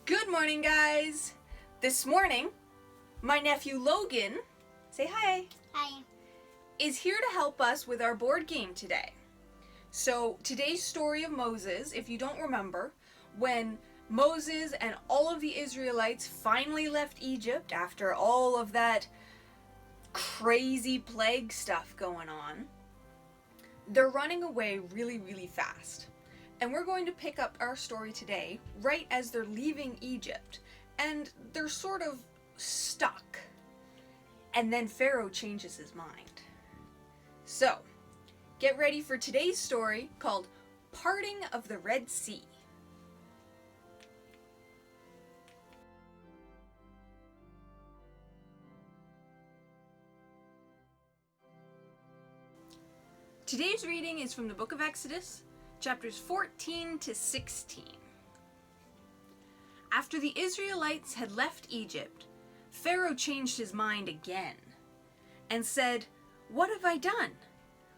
Good morning, guys! This morning, my nephew Logan, say hi, Hi. is here to help us with our board game today. So, today's story of Moses, if you don't remember, when Moses and all of the Israelites finally left Egypt after all of that crazy plague stuff going on, they're running away really, really fast. And we're going to pick up our story today right as they're leaving Egypt. And they're sort of stuck. And then Pharaoh changes his mind. So, get ready for today's story called Parting of the Red Sea. Today's reading is from the book of Exodus, chapters 14 to 16. After the Israelites had left Egypt, Pharaoh changed his mind again and said, "What have I done?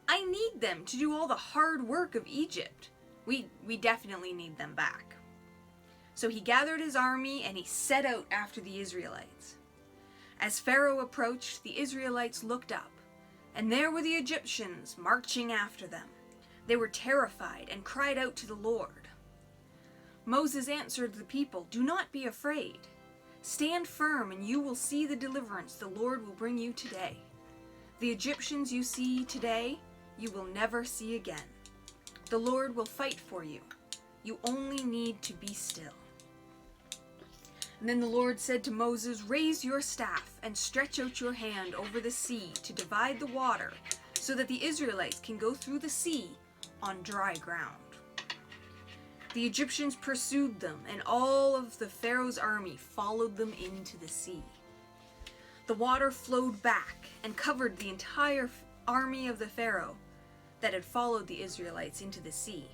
I need them to do all the hard work of Egypt. We definitely need them back." So he gathered his army and he set out after the Israelites. As Pharaoh approached, the Israelites looked up, and there were the Egyptians marching after them. They were terrified and cried out to the Lord. Moses answered the people, "Do not be afraid. Stand firm and you will see the deliverance the Lord will bring you today. The Egyptians you see today, you will never see again. The Lord will fight for you. You only need to be still." And then the Lord said to Moses, "Raise your staff and stretch out your hand over the sea to divide the water so that the Israelites can go through the sea on dry ground." The Egyptians pursued them, and all of the Pharaoh's army followed them into the sea. The water flowed back and covered the entire army of the Pharaoh that had followed the Israelites into the sea,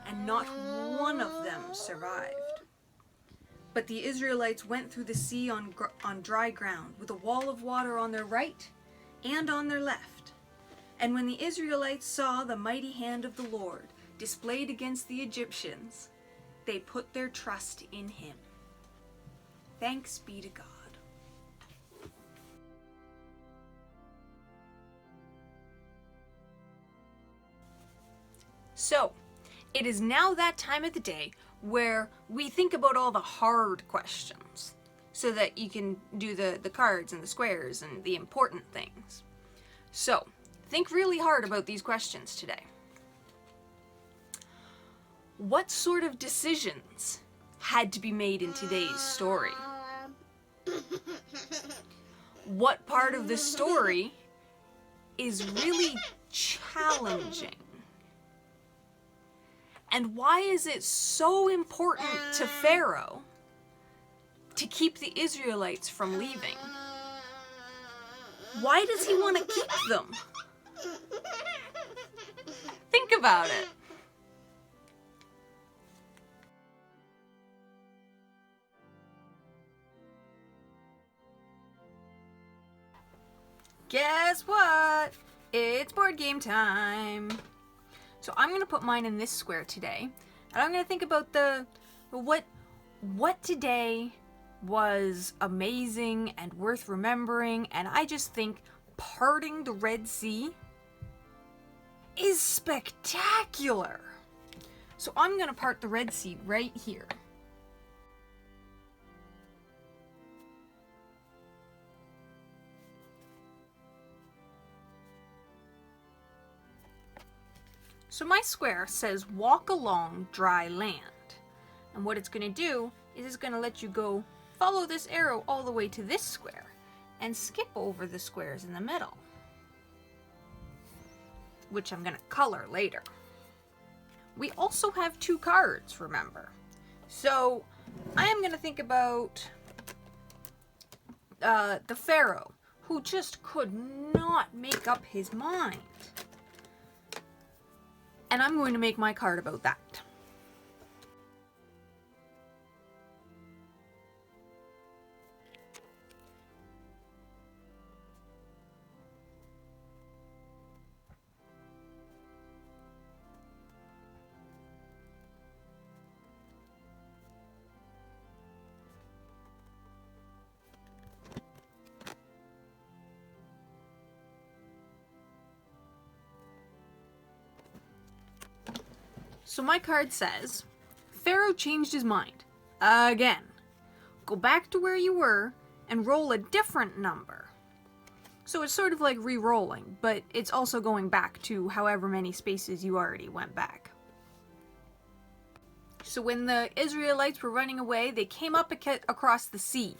and not one of them survived. But the Israelites went through the sea on dry ground, with a wall of water on their right and on their left. And when the Israelites saw the mighty hand of the Lord displayed against the Egyptians, they put their trust in him. Thanks be to God. So, it is now that time of the day where we think about all the hard questions so that you can do the cards and the squares and the important things. So, think really hard about these questions today. What sort of decisions had to be made in today's story? What part of the story is really challenging? And why is it so important to Pharaoh to keep the Israelites from leaving? Why does he want to keep them? Think about it. Guess what? It's board game time. So I'm going to put mine in this square today, and I'm going to think about what today was amazing and worth remembering, and I just think parting the Red Sea is spectacular. So I'm going to part the Red Sea right here. So my square says walk along dry land. And what it's going to do is it's going to let you go follow this arrow all the way to this square and skip over the squares in the middle, which I'm going to color later. We also have two cards, remember. So I am going to think about the Pharaoh, who just could not make up his mind. And I'm going to make my card about that. So my card says, Pharaoh changed his mind. Again. Go back to where you were and roll a different number. So it's sort of like re-rolling, but it's also going back to however many spaces you already went back. So when the Israelites were running away, they came up across the sea,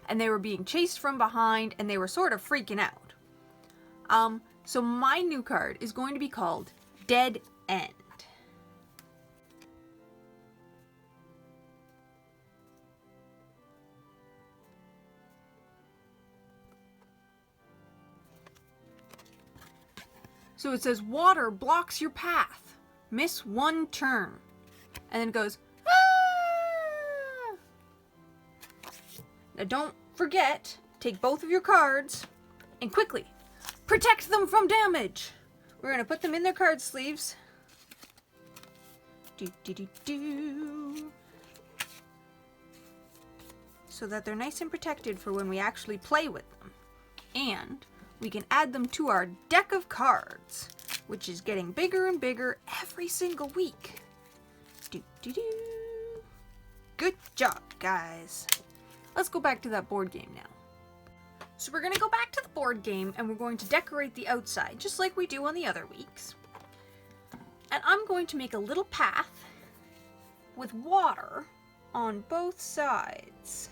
and they were being chased from behind, and they were sort of freaking out. So my new card is going to be called Dead End. So it says, water blocks your path. Miss one turn. And then it goes, ah! Now don't forget, take both of your cards and quickly protect them from damage. We're going to put them in their card sleeves. So that they're nice and protected for when we actually play with them. And we can add them to our deck of cards, which is getting bigger and bigger every single week. Good job, guys. Let's go back to that board game now. So we're going to go back to the board game and we're going to decorate the outside, just like we do on the other weeks. And I'm going to make a little path with water on both sides.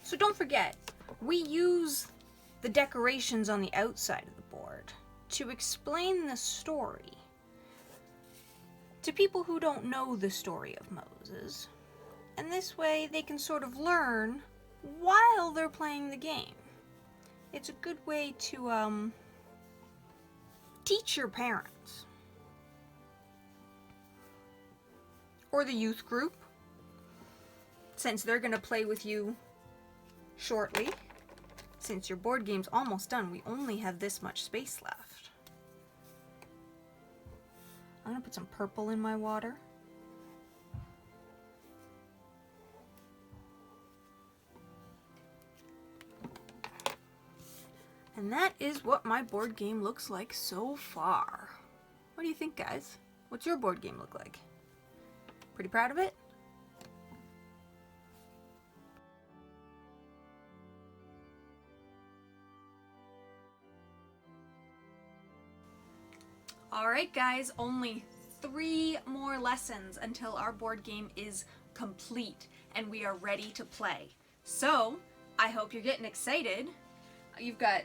So don't forget, we use the decorations on the outside of the board to explain the story to people who don't know the story of Moses. And this way they can sort of learn while they're playing the game. It's a good way to teach your parents. Or the youth group, since they're going to play with you shortly. Since your board game's almost done, we only have this much space left. I'm gonna put some purple in my water. And that is what my board game looks like so far. What do you think, guys? What's your board game look like? Pretty proud of it? Alright guys, only 3 more lessons until our board game is complete and we are ready to play. So, I hope you're getting excited. You've got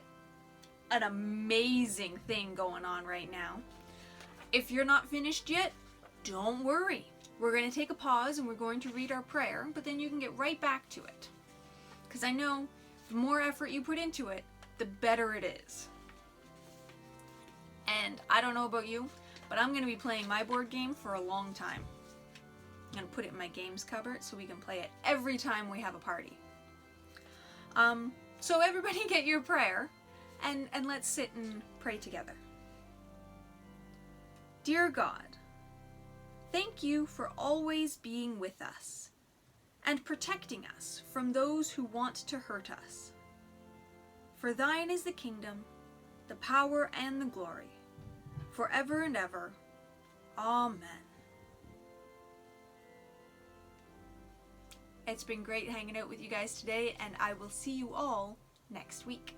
an amazing thing going on right now. If you're not finished yet, don't worry. We're going to take a pause and we're going to read our prayer, but then you can get right back to it. Because I know the more effort you put into it, the better it is. And I don't know about you, but I'm going to be playing my board game for a long time. I'm going to put it in my games cupboard so we can play it every time we have a party. So everybody get your prayer, and let's sit and pray together. Dear God, thank you for always being with us and protecting us from those who want to hurt us. For thine is the kingdom, the power, and the glory, forever and ever. Amen. It's been great hanging out with you guys today, and I will see you all next week.